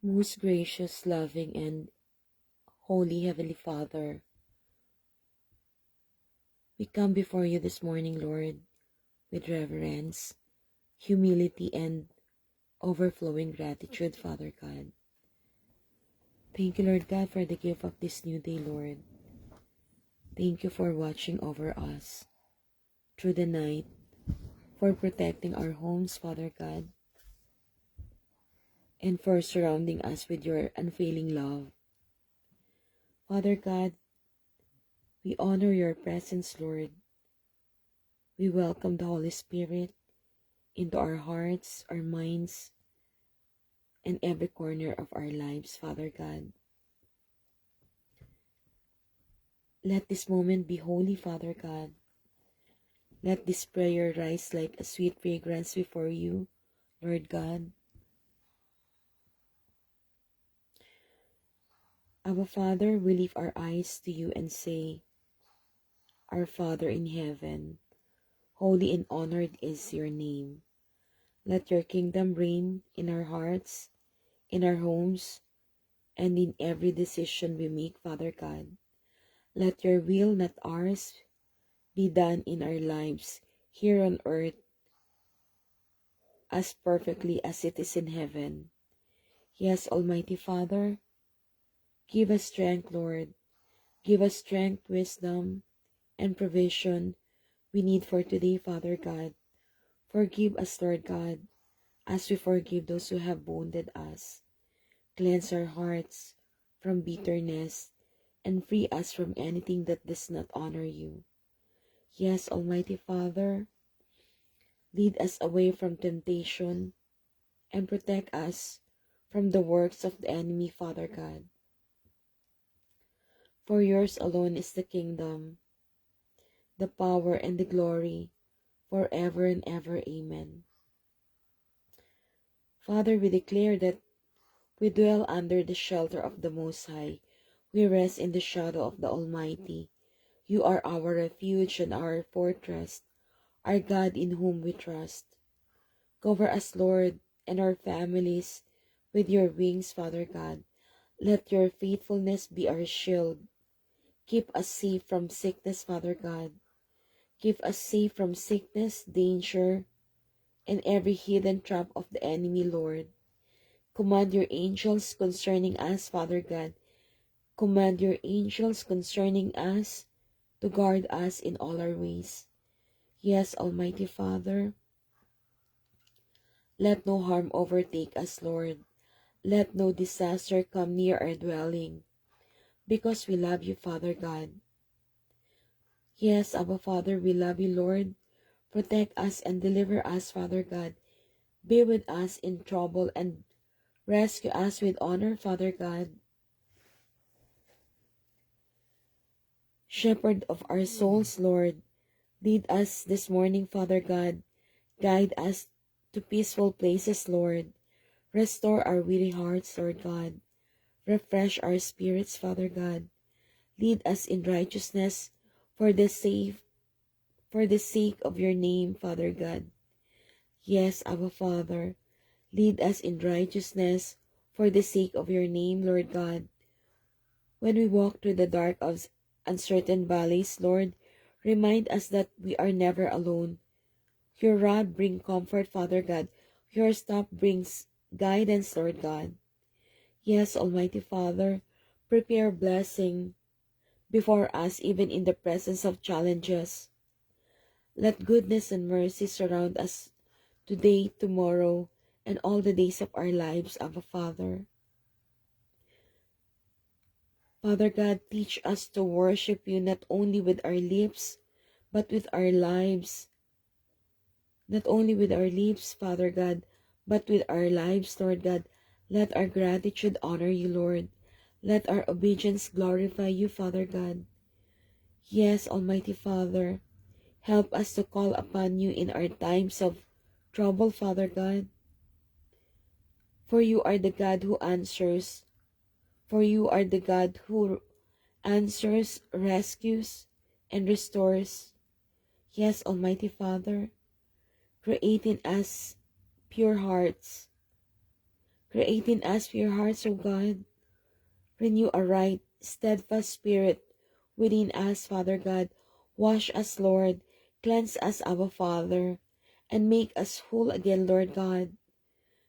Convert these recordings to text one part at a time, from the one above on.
Most gracious, loving, and holy Heavenly Father, we come before you this morning, Lord, with reverence, humility, and overflowing gratitude, Father God. Thank you, Lord God, for the gift of this new day, Lord. Thank you for watching over us through the night, for protecting our homes, Father God, and for surrounding us with your unfailing love. Father God, we honor your presence, Lord. We welcome the Holy Spirit into our hearts, our minds, and every corner of our lives, Father God. Let this moment be holy, Father God. Let this prayer rise like a sweet fragrance before you, Lord God. Our Father, we lift our eyes to you and say, Our Father in heaven, holy and honored is your name. Let your kingdom reign in our hearts, in our homes, and in every decision we make, Father God. Let your will, not ours, be done in our lives here on earth as perfectly as it is in heaven. Yes, Almighty Father, give us strength, Lord. Give us strength, wisdom, and provision we need for today, Father God. Forgive us, Lord God, as we forgive those who have wounded us. Cleanse our hearts from bitterness and free us from anything that does not honor you. Yes, Almighty Father, lead us away from temptation and protect us from the works of the enemy, Father God. For yours alone is the kingdom, the power, and the glory, forever and ever. Amen. Father, we declare that we dwell under the shelter of the Most High. We rest in the shadow of the Almighty. You are our refuge and our fortress, our God in whom we trust. Cover us, Lord, and our families with your wings, Father God. Let your faithfulness be our shield. Keep us safe from sickness, Father God. Keep us safe from sickness, danger, and every hidden trap of the enemy, Lord. Command your angels concerning us, Father God. Command your angels concerning us to guard us in all our ways. Yes, Almighty Father, let no harm overtake us, Lord. Let no disaster come near our dwelling, because we love you, Father God. Yes, Abba Father, we love you, Lord. Protect us and deliver us, Father God. Be with us in trouble and rescue us with honor, Father God. Shepherd of our souls, Lord, lead us this morning, Father God. Guide us to peaceful places, Lord. Restore our weary hearts, Lord God. Refresh our spirits, Father God. Lead us in righteousness for the sake of your name, Father God. Yes, Abba Father, lead us in righteousness for the sake of your name, Lord God. When we walk through the dark of uncertain valleys, Lord, remind us that we are never alone. Your rod brings comfort, Father God. Your staff brings guidance, Lord God. Yes, Almighty Father, prepare blessing before us even in the presence of challenges. Let goodness and mercy surround us today, tomorrow, and all the days of our lives, Abba Father. Father God, teach us to worship you not only with our lips, but with our lives. Not only with our lips, Father God, but with our lives, Lord God. Let our gratitude honor you, Lord. Let our obedience glorify you, Father God. Yes, Almighty Father, help us to call upon you in our times of trouble, Father God. For you are the God who answers. For you are the God who answers, rescues, and restores. Yes, Almighty Father, create in us pure hearts. Create in us pure hearts, O God. Renew a right, steadfast spirit within us, Father God. Wash us, Lord. Cleanse us, Abba Father, and make us whole again, Lord God.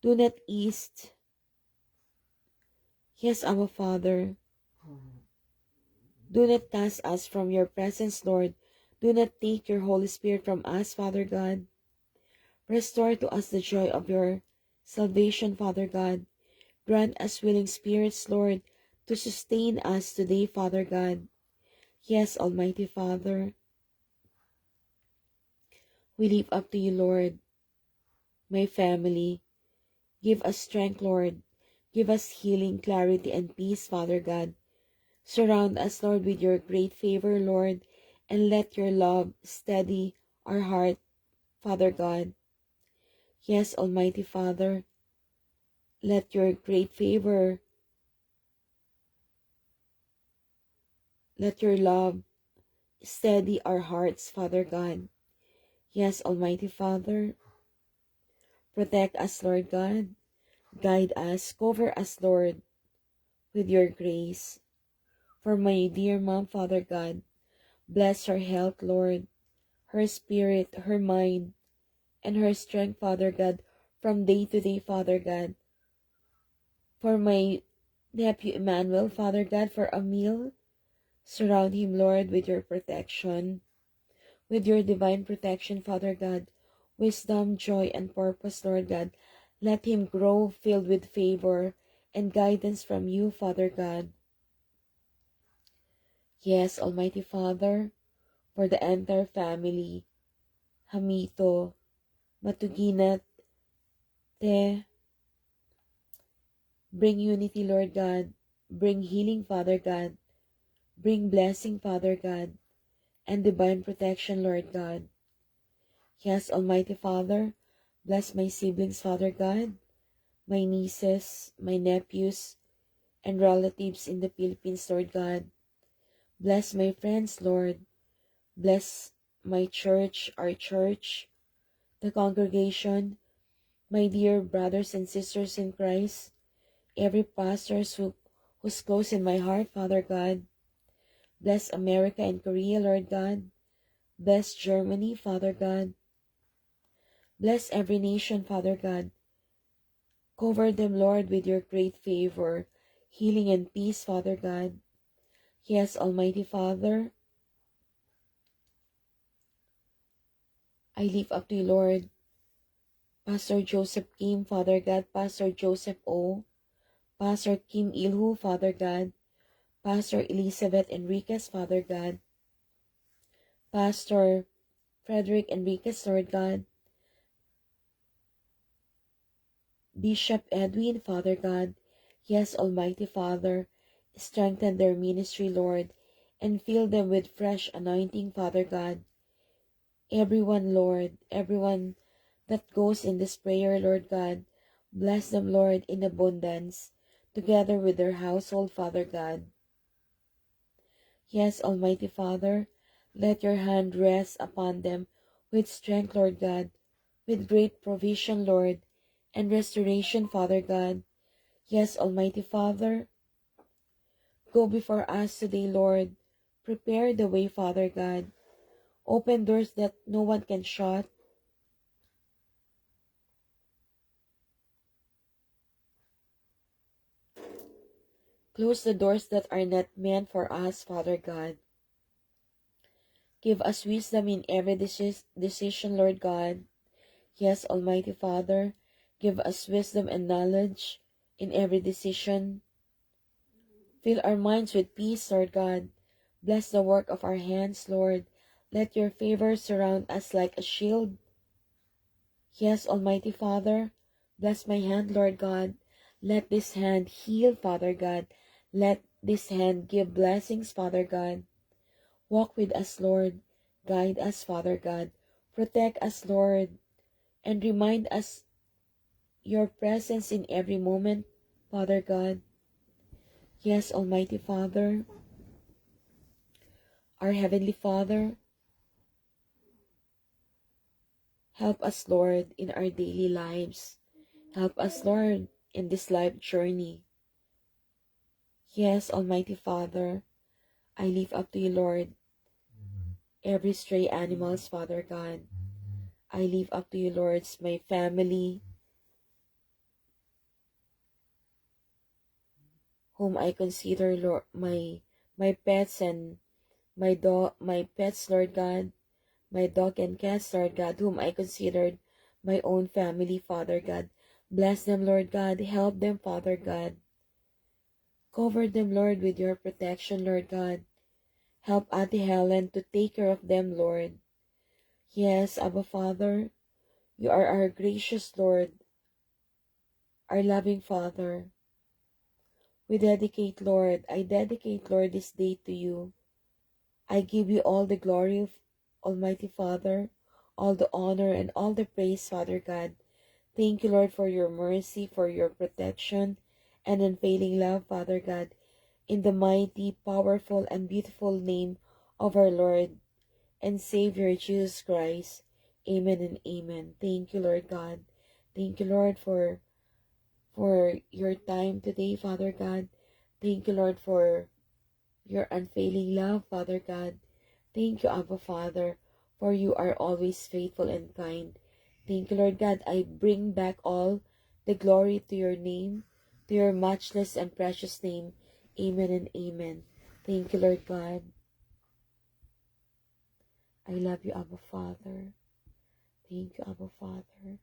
Do not east. Yes, Abba Father. Do not cast us from your presence, Lord. Do not take your Holy Spirit from us, Father God. Restore to us the joy of your salvation, Father God. Grant us willing spirits, Lord, to sustain us today, Father God. Yes, Almighty Father, we lift up to you, Lord, my family. Give us strength, Lord. Give us healing, clarity, and peace, Father God. Surround us, Lord, with your great favor, Lord, and let your love steady our heart, Father God. Yes, Almighty Father, let your great favor, let your love steady our hearts, Father God. Yes, Almighty Father, protect us, Lord God. Guide us, cover us, Lord, with your grace. For my dear mom, Father God, bless her health, Lord, her spirit, her mind, and her strength, Father God, from day to day, Father God. For my nephew Emmanuel, Father God, for Emil, surround him, Lord, with your protection, with your divine protection, Father God, wisdom, joy, and purpose, Lord God. Let him grow filled with favor and guidance from you, Father God. Yes, Almighty Father, for the entire family, Hamito, Matuginat, Te, bring unity, Lord God. Bring healing, Father God. Bring blessing, Father God, and divine protection, Lord God. Yes, Almighty Father, bless my siblings, Father God, my nieces, my nephews, and relatives in the Philippines, Lord God. Bless my friends, Lord. Bless my church, our church, the congregation, my dear brothers and sisters in Christ, every pastor who's close in my heart, Father God. Bless America and Korea, Lord God. Bless Germany, Father God. Bless every nation, Father God. Cover them, Lord, with your great favor, healing, and peace, Father God. Yes, Almighty Father, I lift up to you, Lord, Pastor Joseph Kim, Father God, Pastor Joseph O, Pastor Kim Ilhu, Father God, Pastor Elizabeth Enriquez, Father God, Pastor Frederick Enriquez, Lord God, Bishop Edwin, Father God. Yes, Almighty Father, strengthen their ministry, Lord, and fill them with fresh anointing, Father God. Everyone, Lord, everyone that goes in this prayer, Lord God, bless them, Lord, in abundance, together with their household, Father God. Yes, Almighty Father, let your hand rest upon them with strength, Lord God, with great provision, Lord, and restoration, Father God. Yes, Almighty Father, go before us today, Lord. Prepare the way, Father God. Open doors that no one can shut. Close the doors that are not meant for us, Father God. Give us wisdom in every decision, Lord God. Yes, Almighty Father, give us wisdom and knowledge in every decision. Fill our minds with peace, Lord God. Bless the work of our hands, Lord. Let your favor surround us like a shield. Yes, Almighty Father, bless my hand, Lord God. Let this hand heal, Father God. Let this hand give blessings, Father God. Walk with us, Lord. Guide us, Father God. Protect us, Lord, and remind us your presence in every moment, Father God. Yes, Almighty Father, our Heavenly Father, help us, Lord, in our daily lives. Help us, Lord, in this life journey. Yes, Almighty Father, I lift up to you, Lord, every stray animals, Father God. I lift up to you, Lord, my family, whom I consider, Lord, my pets and my pets, Lord God, my dog and cats, Lord God, whom I considered my own family, Father God. Bless them, Lord God. Help them, Father God. Cover them, Lord, with your protection, Lord God. Help Auntie Helen to take care of them, Lord. Yes, Abba Father, you are our gracious Lord, our loving Father. I dedicate, Lord, this day to you. I give you all the glory of Almighty Father, all the honor and all the praise, Father God. Thank you, Lord, for your mercy, for your protection, and unfailing love, Father God. In the mighty, powerful, and beautiful name of our Lord and Savior Jesus Christ. Amen and amen. Thank you, Lord God. Thank you, Lord, for your time today, Father God. Thank you, Lord, for your unfailing love, Father God. Thank you, Abba Father, for you are always faithful and kind. Thank you, Lord God. I bring back all the glory to your name, to your matchless and precious name. Amen and amen. Thank you, Lord God. I love you, Abba Father. Thank you, Abba Father.